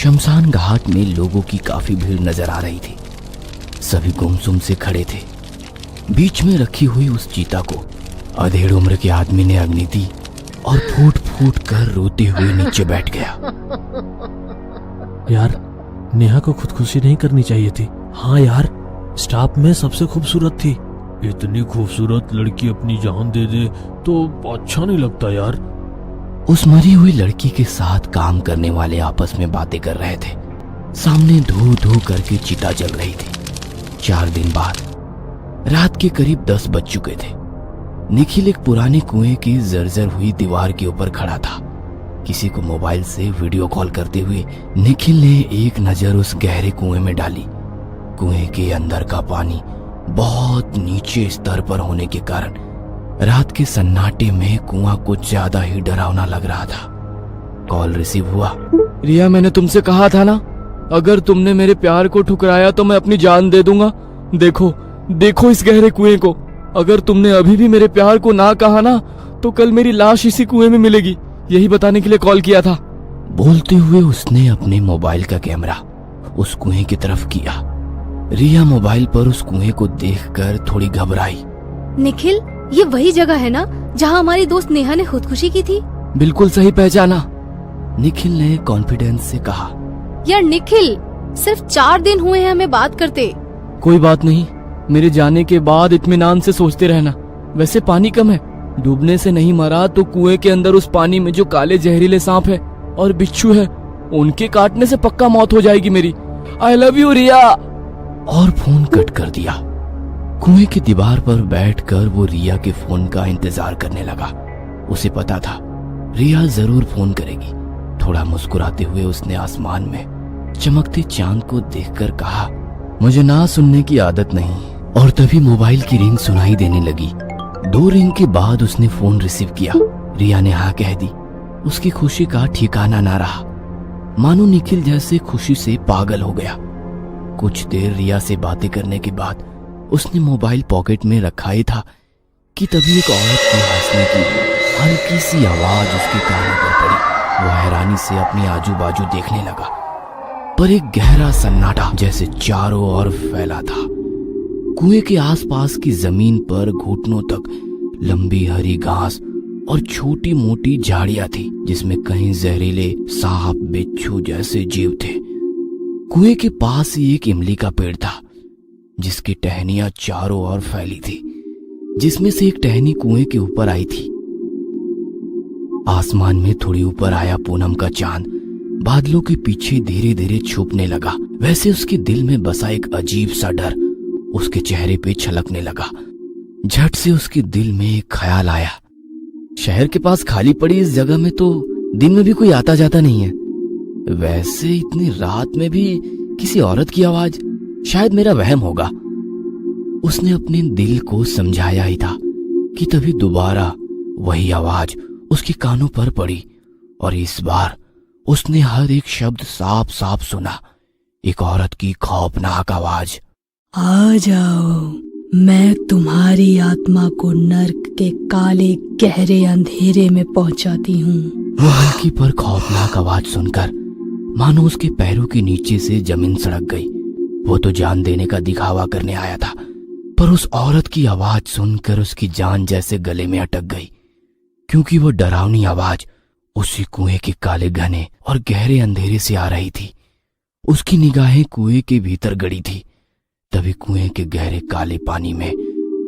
शमशान घाट में लोगों की काफी भीड़ नजर आ रही थी। सभी गुमसुम से खड़े थे। बीच में रखी हुई उस चीता को अधेड़ उम्र के आदमी ने अग्नि दी और फूट फूट कर रोते हुए नीचे बैठ गया। यार, नेहा को खुदकुशी नहीं करनी चाहिए थी। हाँ यार, स्टाफ में सबसे खूबसूरत थी। इतनी खूबसूरत लड़की अपनी जान दे दे तो अच्छा नहीं लगता यार। उस मरी हुई लड़की के साथ काम करने वाले आपस में बातें कर रहे थे। सामने धू धू करके चिता जल रही थी। 4 दिन बाद रात के करीब 10 बज चुके थे। निखिल एक पुराने कुएं की जर्जर हुई दीवार के ऊपर खड़ा था। किसी को मोबाइल से वीडियो कॉल करते हुए निखिल ने एक नजर उस गहरे कुएं में डाली। कुएं के अंदर का पानी बहुत नीचे स्तर पर होने के कारण रात के सन्नाटे में कुआं कुछ ज्यादा ही डरावना लग रहा था। कॉल रिसीव हुआ। रिया, मैंने तुमसे कहा था ना, अगर तुमने मेरे प्यार को ठुकराया तो मैं अपनी जान दे दूंगा। देखो देखो इस गहरे कुएं को। अगर तुमने अभी भी मेरे प्यार को ना कहा ना तो कल मेरी लाश इसी कुएं में मिलेगी। यही बताने के लिए कॉल किया था। बोलते हुए उसने अपने मोबाइल का कैमरा उस कुएं की तरफ किया। रिया मोबाइल पर उस कुएं को देखकर थोड़ी घबराई। निखिल, ये वही जगह है ना जहाँ हमारी दोस्त नेहा ने खुदकुशी की थी? बिल्कुल सही पहचाना, निखिल ने कॉन्फिडेंस से कहा। यार निखिल, सिर्फ 4 दिन हुए हैं हमें बात करते। कोई बात नहीं, मेरे जाने के बाद इत्मीनान से सोचते रहना। वैसे पानी कम है, डूबने से नहीं मरा तो कुएं के अंदर उस पानी में जो काले जहरीले सांप है और बिच्छू है, उनके काटने से पक्का मौत हो जाएगी मेरी। आई लव यू रिया। और फोन कट कर दिया। कुएं की दीवार पर बैठकर वो रिया के फोन का इंतजार करने लगा। उसे पता था रिया जरूर फोन करेगी। थोड़ा मुस्कुराते हुए उसने आसमान में चमकते चांद को देखकर कहा, मुझे ना सुनने की आदत नहीं। और तभी मोबाइल की रिंग सुनाई देने लगी। 2 रिंग के बाद उसने फोन रिसीव किया। रिया ने हाँ कह दी। उसकी खुशी का ठिकाना ना रहा। मानो निखिल जैसे खुशी से पागल हो गया। कुछ देर रिया से बातें करने के बाद उसने मोबाइल पॉकेट में रखा ही था कि तभी एक औरत की हंसने की हल्की सी आवाज उसके कानों पर पड़ी। वो हैरानी से अपने आजू बाजू देखने लगा, पर एक गहरा सन्नाटा जैसे चारों ओर फैला था। कुएं के आसपास की जमीन पर घुटनों तक लंबी हरी घास और छोटी मोटी झाड़ियां थी, जिसमें कहीं जहरीले सांप बिच्छू जैसे जीव थे। कुएं के पास ही एक इमली का पेड़ था, जिसकी टहनियां चारों ओर फैली थी, जिसमें से एक टहनी कुएं के ऊपर आई थी। आसमान में थोड़ी ऊपर आया पूनम का चांद बादलों के पीछे धीरे धीरे छुपने लगा। वैसे उसके दिल में बसा एक अजीब सा डर उसके चेहरे पे छलकने लगा। झट से उसके दिल में एक ख्याल आया, शहर के पास खाली पड़ी इस जगह में तो दिन में भी कोई आता जाता नहीं है। वैसे इतनी रात में भी किसी औरत की आवाज, शायद मेरा वहम होगा। उसने अपने दिल को समझाया ही था कि तभी दोबारा वही आवाज उसके कानों पर पड़ी और इस बार उसने हर एक शब्द साफ साफ सुना। एक औरत की खौफनाक आवाज, आ जाओ, मैं तुम्हारी आत्मा को नर्क के काले गहरे अंधेरे में पहुंचाती हूँ। वो हल्की पर खौफनाक आवाज सुनकर मानो उसके पैरों के नीचे से जमीन सड़क गई। वो तो जान देने का दिखावा करने आया था, पर उस औरत की आवाज सुनकर उसकी जान जैसे गले में अटक गई, क्योंकि वो डरावनी आवाज उसी कुएं के काले घने और गहरे अंधेरे से आ रही थी। उसकी निगाहें कुएं के भीतर गड़ी थी। तभी कुएं के गहरे काले पानी में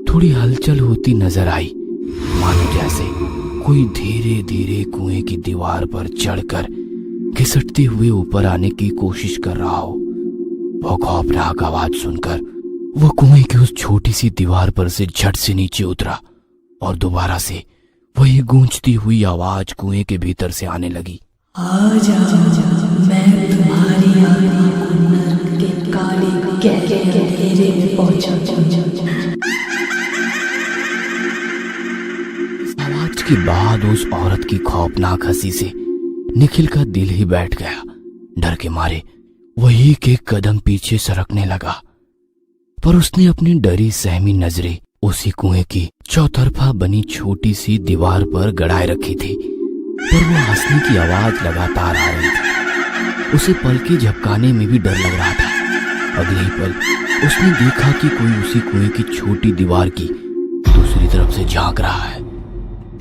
थोड़ी हलचल होती नजर आई, मानो जैसे कोई धीरे धीरे कुएं की दीवार पर चढ़कर घिसटते हुए ऊपर आने की कोशिश कर रहा हो। वो खौफनाक आवाज सुनकर वो कुएं की उस छोटी सी दीवार पर से झट से नीचे उतरा और दोबारा से वही गूंजती हुई आवाज कुएं के भीतर से आने लगी। आ जाओ, मैं तुम्हारी आत्मा को नर्क के काले गहरे अंधेरे में पहुंचाती हूँ। आवाज के बाद उस औरत की खौफनाक हंसी से निखिल का दिल ही बैठ गया। डर के मारे वही के कदम पीछे सरकने लगा, पर उसने अपनी डरी सहमी नजरें उसी कुएं की चौतरफा बनी छोटी सी दीवार पर गड़ाए रखी थी, पर वो हंसने की आवाज लगातार आ रही थी। उसे पलके झपकाने में भी डर लग रहा था। अगले ही पल उसने देखा कि कोई उसी कुएं की छोटी दीवार की दूसरी तरफ से झांक रहा है।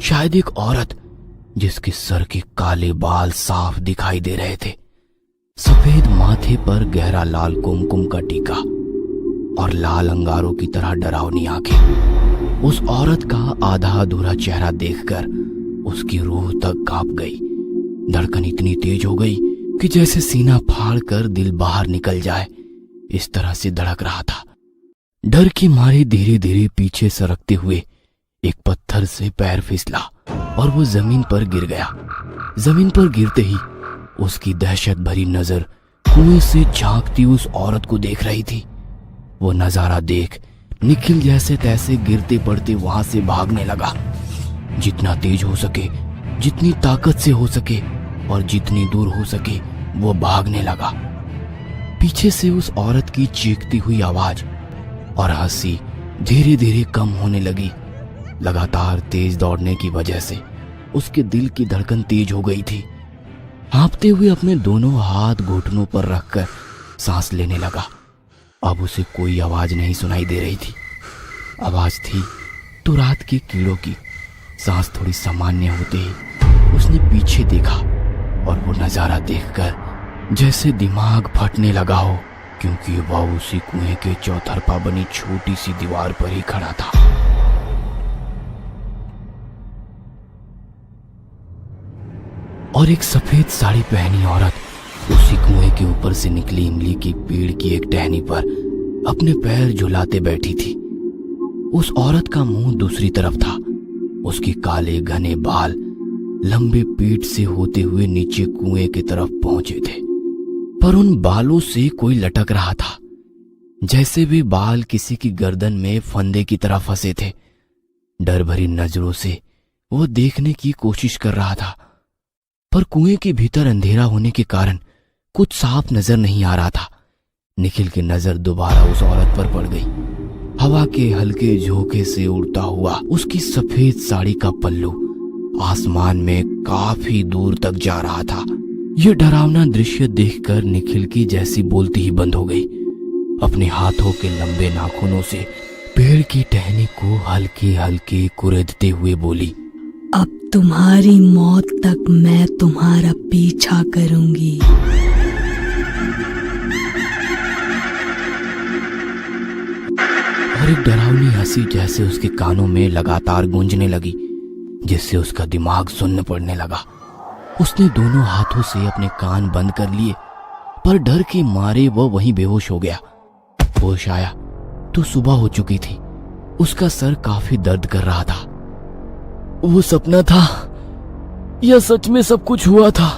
शायद एक औरत जिसके सर के काले बाल साफ दिखाई दे रहे थे, सफेद माथे पर गहरा लाल कुमकुम का टीका और लाल अंगारों की तरह डरावनी आंखें। उस औरत का आधा अधूरा चेहरा देखकर उसकी रूह तक कांप गई। धड़कन इतनी तेज हो गई कि जैसे सीना फाड़ कर दिल बाहर निकल जाए, इस तरह से धड़क रहा था। डर के मारे धीरे धीरे पीछे सरकते हुए एक पत्थर से पैर फिसला और वो जमीन पर गिर गया। जमीन पर गिरते ही उसकी दहशत भरी नजर कुएं से झांकती उस औरत को देख रही थी। वो नजारा देख निखिल जैसे तैसे गिरते पड़ते वहां से भागने लगा। जितना तेज हो सके, जितनी ताकत से हो सके और जितनी दूर हो सके वो भागने लगा। पीछे से उस औरत की चीखती हुई आवाज और हंसी धीरे धीरे कम होने लगी। लगातार तेज दौड़ने की वजह से उसके दिल की धड़कन तेज हो गई थी। हाँफते हुए अपने दोनों हाथ घुटनों पर रखकर सांस लेने लगा। अब उसे कोई आवाज नहीं सुनाई दे रही थी। आवाज थी तो रात के कीड़ों की। सांस थोड़ी सामान्य होते ही उसने पीछे देखा और वो नजारा देखकर जैसे दिमाग फटने लगा हो, क्योंकि वह उसी कुएं के चौतरफा बनी छोटी सी दीवार पर ही खड़ा था। और एक सफेद साड़ी पहनी औरत उसी कुएं के ऊपर से निकली इमली की पेड़ की एक टहनी पर अपने पैर झुलाते बैठी थी। उस औरत का मुंह दूसरी तरफ था। उसके काले घने बाल लंबे पीठ से होते हुए नीचे कुएं की तरफ पहुंचे थे, पर उन बालों से कोई लटक रहा था, जैसे वे बाल किसी की गर्दन में फंदे की तरह फंसे थे। डर भरी नजरों से वो देखने की कोशिश कर रहा था, पर कुएं के भीतर अंधेरा होने के कारण कुछ साफ नजर नहीं आ रहा था। निखिल की नजर दोबारा उस औरत पर पड़ गई। हवा के हल्के झोंके से उड़ता हुआ उसकी सफेद साड़ी का पल्लू आसमान में काफी दूर तक जा रहा था। यह डरावना दृश्य देखकर निखिल की जैसी बोलती ही बंद हो गई। अपने हाथों के लंबे नाखूनों से पेड़ की टहनी को हल्के हल्के कुरेदते हुए बोली, अब तुम्हारी मौत तक मैं तुम्हारा पीछा करूंगी। और एक डरावनी हंसी जैसे उसके कानों में लगातार गूंजने लगी, जिससे उसका दिमाग सुन्न पड़ने लगा। उसने दोनों हाथों से अपने कान बंद कर लिए, पर डर के मारे वह वहीं बेहोश हो गया। होश आया तो सुबह हो चुकी थी। उसका सर काफी दर्द कर रहा था। वो सपना था या सच में सब कुछ हुआ था?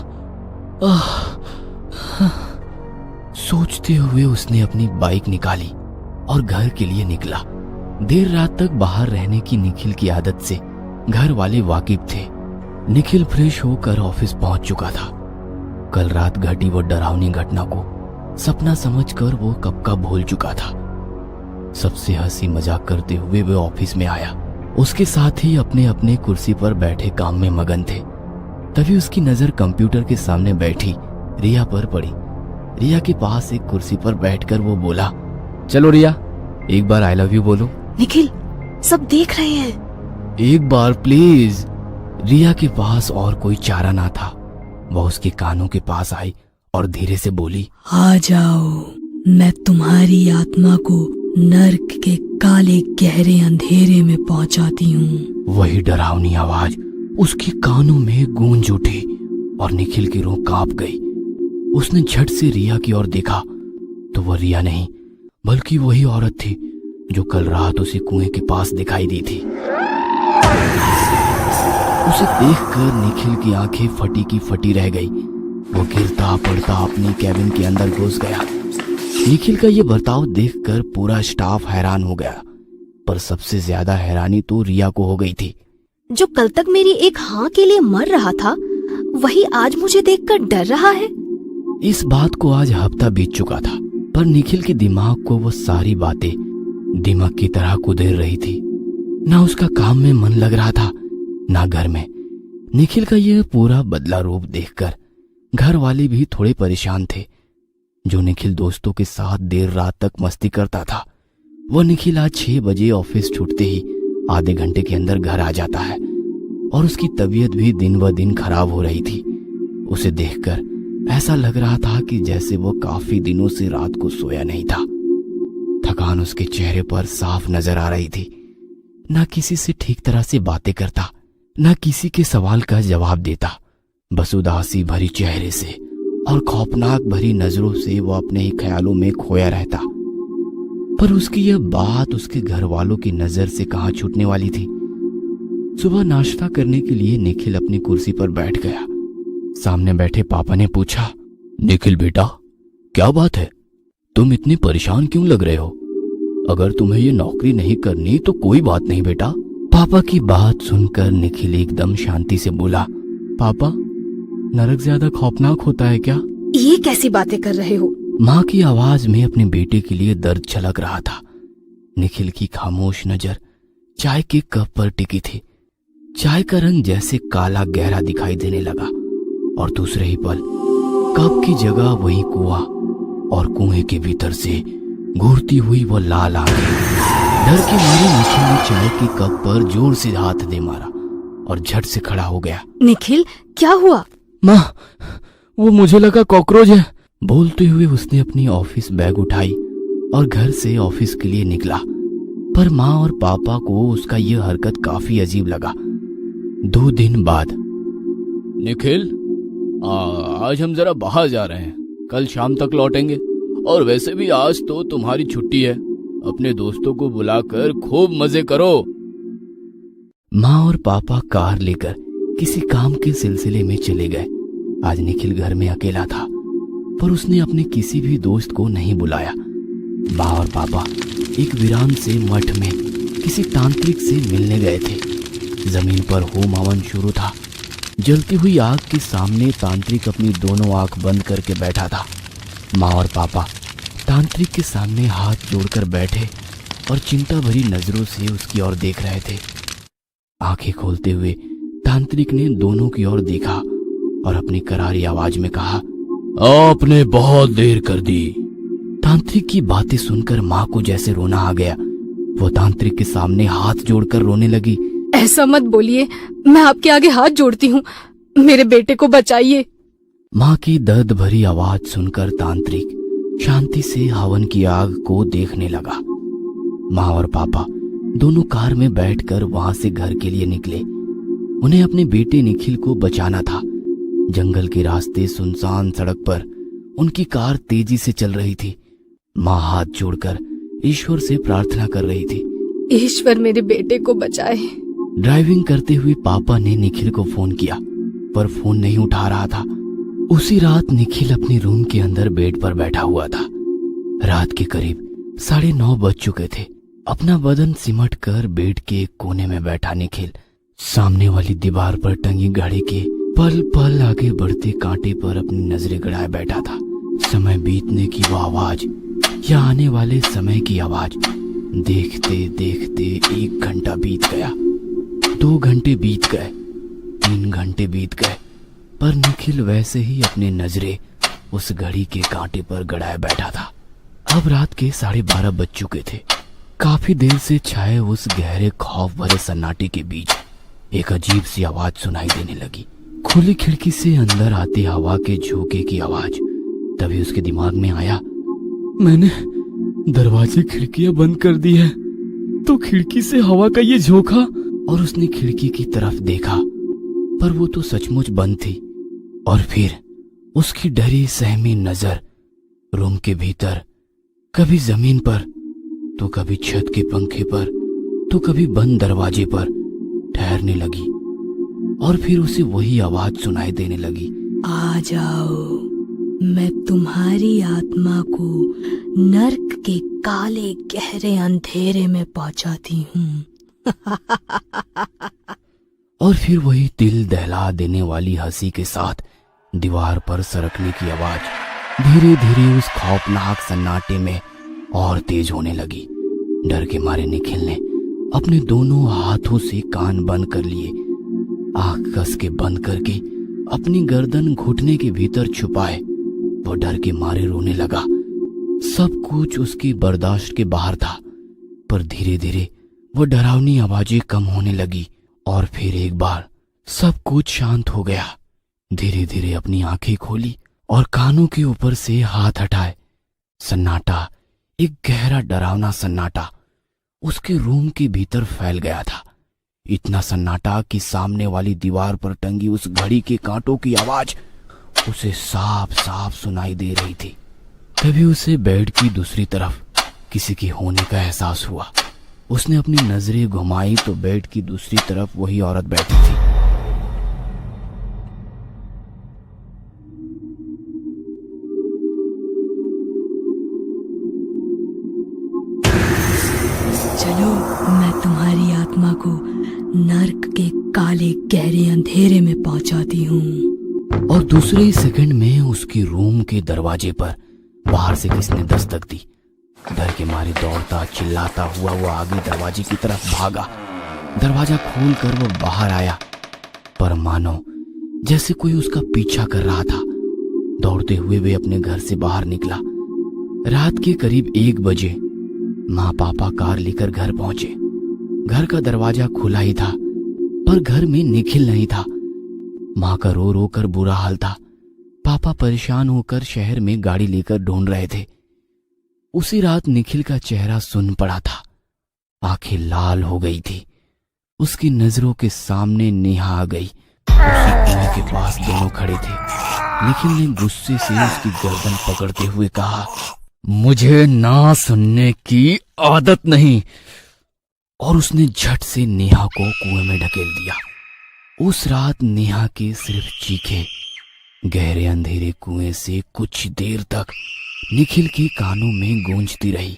सोचते हुए उसने अपनी बाइक निकाली और घर के लिए निकला। देर रात तक बाहर रहने की निखिल की आदत से घर वाले वाकिफ थे। निखिल फ्रेश होकर ऑफिस पहुंच चुका था। कल रात घटी वो डरावनी घटना को सपना समझकर वो कब का भूल चुका था। सबसे हंसी मजाक करते हुए वो ऑफिस में आया। उसके साथ ही अपने अपने कुर्सी पर बैठे काम में मगन थे। तभी उसकी नजर कंप्यूटर के सामने बैठी रिया पर पड़ी। रिया के पास एक कुर्सी पर बैठकर वो बोला, चलो रिया, एक बार आई लव यू बोलो। निखिल, सब देख रहे हैं। एक बार प्लीज। रिया के पास और कोई चारा ना था। वह उसके कानों के पास आई और धीरे से बोली, आ जाओ, मैं तुम्हारी आत्मा को नर्क के काले गहरे अंधेरे में पहुंचाती हूँ। वही डरावनी आवाज उसके कानों में गूंज उठी और निखिल की रूह कांप गई। उसने झट से रिया की ओर देखा तो वह रिया नहीं बल्कि वही औरत थी जो कल रात उसे कुएं के पास दिखाई दी थी। उसे देखकर निखिल की आंखें फटी की फटी रह गई। वो गिरता पड़ता अपनी कैबिन के अंदर घुस गया। निखिल का ये बर्ताव देखकर पूरा स्टाफ हैरान हो गया, पर सबसे ज्यादा हैरानी तो रिया को हो गई थी। जो कल तक मेरी एक हाँ के लिए मर रहा था, वही आज मुझे देखकर डर रहा है। इस बात को आज हफ्ता बीत चुका था, पर निखिल के दिमाग को वो सारी बातें दिमाग की तरह कुदेर रही थी। ना उसका काम में मन लग रहा था, ना घर में। निखिल का यह पूरा बदला रूप देखकर घर वाले भी थोड़े परेशान थे। जो निखिल दोस्तों के साथ देर रात तक मस्ती करता था, वह निखिल आज 6 बजे ऑफिस छूटते ही आधे घंटे के अंदर घर आ जाता है और उसकी तबीयत भी दिन ब दिन खराब हो रही थी। उसे देखकर ऐसा लग रहा था कि जैसे वो काफी दिनों से रात को सोया नहीं था। थकान उसके चेहरे पर साफ नजर आ रही थी। ना किसी से ठीक तरह से बातें करता, ना किसी के सवाल का जवाब देता। बस उदासी भरी चेहरे से और खौफनाक भरी नजरों से वो अपने ही ख्यालों में खोया रहता। पर उसकी यह बात उसके घर वालों की नजर से कहां छूटने वाली थी। सुबह नाश्ता करने के लिए निखिल अपनी कुर्सी पर बैठ गया। सामने बैठे पापा ने पूछा, निखिल बेटा, क्या बात है? तुम इतने परेशान क्यों लग रहे हो? अगर तुम्हें ये नौकरी नहीं करनी तो कोई बात नहीं बेटा। पापा की बात सुनकर निखिल एकदम शांति से बोला, पापा, नरक ज्यादा खौफनाक होता है क्या? ये कैसी बातें कर रहे हो? माँ की आवाज में अपने बेटे के लिए दर्द छलक रहा था। निखिल की खामोश नजर चाय के कप पर टिकी थी। चाय का रंग जैसे काला गहरा दिखाई देने लगा और दूसरे ही पल कप की जगह वही कुआं और कुएं के भीतर से घूरती हुई वो लाल आंखें। डर के मारे निखिल ने चाय के कप पर जोर से हाथ दे मारा और झट से खड़ा हो गया। निखिल, क्या हुआ? माँ, वो मुझे लगा कॉकरोच है। बोलते हुए उसने अपनी ऑफिस बैग उठाई और घर से ऑफिस के लिए निकला। पर माँ और पापा को उसका यह हरकत काफी अजीब लगा। 2 दिन बाद, निखिल, आज हम जरा बाहर जा रहे हैं, कल शाम तक लौटेंगे। और वैसे भी आज तो तुम्हारी छुट्टी है, अपने दोस्तों को बुलाकर खूब मजे करो। माँ और पापा कार लेकर किसी काम के सिलसिले में चले गए। आज निखिल घर में अकेला था, पर उसने अपने किसी भी दोस्त को नहीं बुलाया। माँ और पापा एक वीरान से मठ में किसी तांत्रिक से मिलने गए थे। जमीन पर होम हवन शुरू था। जलती हुई आग के सामने तांत्रिक अपनी दोनों आंख बंद करके बैठा था। माँ और पापा तांत्रिक के सामने हाथ जोड़कर बैठे और चिंता भरी नजरों से उसकी ओर देख रहे थे। आंखें खोलते हुए तांत्रिक ने दोनों की ओर देखा और अपनी करारी आवाज में कहा, आपने बहुत देर कर दी। तांत्रिक की बातें सुनकर माँ को जैसे रोना आ गया। वो तांत्रिक के सामने हाथ जोड़कर रोने लगी। ऐसा मत बोलिए, मैं आपके आगे हाथ जोड़ती हूँ, मेरे बेटे को बचाइए। माँ की दर्द भरी आवाज सुनकर तांत्रिक शांति से हवन की आग को देखने लगा। माँ और पापा दोनों कार में बैठकर वहां से घर के लिए निकले। उन्हें अपने बेटे निखिल को बचाना था। जंगल के रास्ते सुनसान सड़क पर उनकी कार तेजी से चल रही थी। माँ हाथ जोड़कर ईश्वर से प्रार्थना कर रही थी, ईश्वर मेरे बेटे को बचाए। ड्राइविंग करते हुए पापा ने निखिल को फोन किया, पर फोन नहीं उठा रहा था। उसी रात निखिल अपने रूम के अंदर बेड पर बैठा हुआ था। रात के करीब 9:30 बज चुके थे। अपना बदन सिमट कर बेड के एक कोने में बैठा निखिल सामने वाली दीवार पर टंगी घड़ी के पल पल आगे बढ़ते कांटे पर अपनी नजरें गड़ाए बैठा था। समय बीतने की वो आवाज या आने वाले समय की आवाज। देखते देखते 1 घंटा बीत गया, 2 घंटे बीत गए, 3 घंटे बीत गए, पर निखिल वैसे ही अपनी नजरें उस घड़ी के कांटे पर गड़ाए बैठा था। अब रात के 12:30 बज चुके थे। काफी देर से छाए उस गहरे खौफ भरे सन्नाटे के बीच एक अजीब सी आवाज सुनाई देने लगी। खुली खिड़की से अंदर आती हवा के झोंके की आवाज। तभी उसके दिमाग में आया, मैंने दरवाजे खिड़कियां बंद कर दी है, तो खिड़की से हवा का ये झोंका। और उसने खिड़की की तरफ देखा, पर वो तो सचमुच बंद थी। और फिर उसकी डरी सहमी नजर रूम के भीतर, कभी जमीन पर, तो कभी छत के पंखे पर, तो कभी बंद दरवाजे पर ठहरने लगी। और फिर उसे वही आवाज सुनाई देने लगी, आ जाओ, मैं तुम्हारी आत्मा को नर्क के काले गहरे अंधेरे में पहुंचाती हूँ। और फिर वही दिल दहला देने वाली हंसी के साथ दीवार पर सरकने की आवाज धीरे धीरे उस खौफनाक सन्नाटे में और तेज होने लगी। डर के मारे निखिल ने अपने दोनों हाथों से कान बंद कर लिए। आंख कस के बंद करके अपनी गर्दन घुटने के भीतर छुपाए वो डर के मारे रोने लगा। सब कुछ उसकी बर्दाश्त के बाहर था, पर धीरे धीरे वो डरावनी आवाजें कम होने लगी और फिर एक बार सब कुछ शांत हो गया। धीरे धीरे अपनी आंखें खोली और कानों के ऊपर से हाथ हटाए। सन्नाटा, एक गहरा डरावना सन्नाटा उसके रूम के भीतर फैल गया था। इतना सन्नाटा कि सामने वाली दीवार पर टंगी उस घड़ी के कांटों की आवाज उसे साफ साफ सुनाई दे रही थी। तभी उसे बेड की दूसरी तरफ किसी के होने का एहसास हुआ। उसने अपनी नजरें घुमाई तो बेड की दूसरी तरफ वही औरत बैठी थी। चलो, मैं तुम्हारी आत्मा को नर्क के काले गहरे अंधेरे में पहुंचाती हूँ। और दूसरे ही सेकंड में उसकी रूम के दरवाजे पर बाहर से किसने दस्तक दी। डर के मारे दौड़ता चिल्लाता हुआ वो आगे दरवाजे की तरफ भागा। दरवाजा खोलकर वो बाहर आया, पर मानो जैसे कोई उसका पीछा कर रहा था। दौड़ते हुए वे अपने घर से बाहर निकला। रात के करीब 1 बजे माँ पापा कार लेकर घर पहुंचे। घर का दरवाजा खुला ही था, पर घर में निखिल नहीं था। माँ का रो रो कर बुरा हाल था। पापा परेशान होकर शहर में गाड़ी लेकर ढूंढ रहे थे। उसी रात निखिल का चेहरा सुन्न पड़ा था, आंखें लाल हो गई थी। उसकी नजरों के सामने नेहा आ गई। उसी कुएं के पास दोनों खड़े थे। निखिल ने गुस्से से उसकी गर्दन पकड़ते हुए कहा, मुझे ना सुनने की आदत नहीं। और उसने झट से नेहा को कुएं में ढकेल दिया। उस रात नेहा के सिर्फ चीखे गहरे अंधेरे कुएं से कुछ देर तक निखिल के कानों में गूंजती रही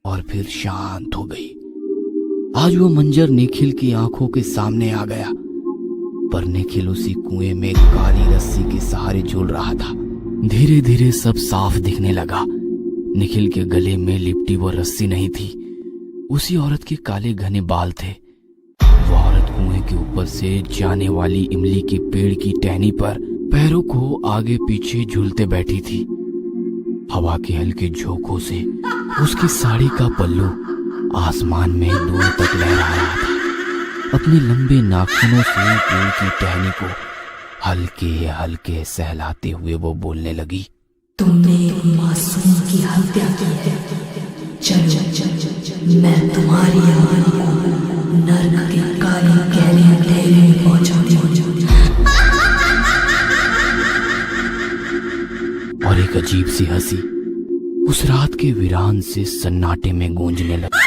और फिर शांत हो गई। आज वो मंजर निखिल की आंखों के सामने आ गया, पर निखिल उसी कुएं में काली रस्सी के सहारे झूल रहा था। धीरे धीरे सब साफ दिखने लगा। निखिल के गले में लिपटी वो रस्सी नहीं थी, उसी औरत के काले घने बाल थे। वो औरत कुएं के ऊपर से जाने वाली इमली के पेड़ की टहनी पर पैरों को आगे पीछे झूलते बैठी थी। हवा के हल्के झोंकों से उसकी साड़ी का पल्लू आसमान में दूर तक लहरा रहा था। अपने लंबे नाखूनों से पेड़ की टहनी को हल्के हल्के सहलाते हुए वो बोलने लगी, तुमने एक मासूम की हत्या की है। चलो, मैं तुम्हारी आत्मा को नर्क के काले गहरे अंधेरे में पहुंचाती हूँ। और एक अजीब सी हंसी उस रात के वीरान से सन्नाटे में गूंजने लगी।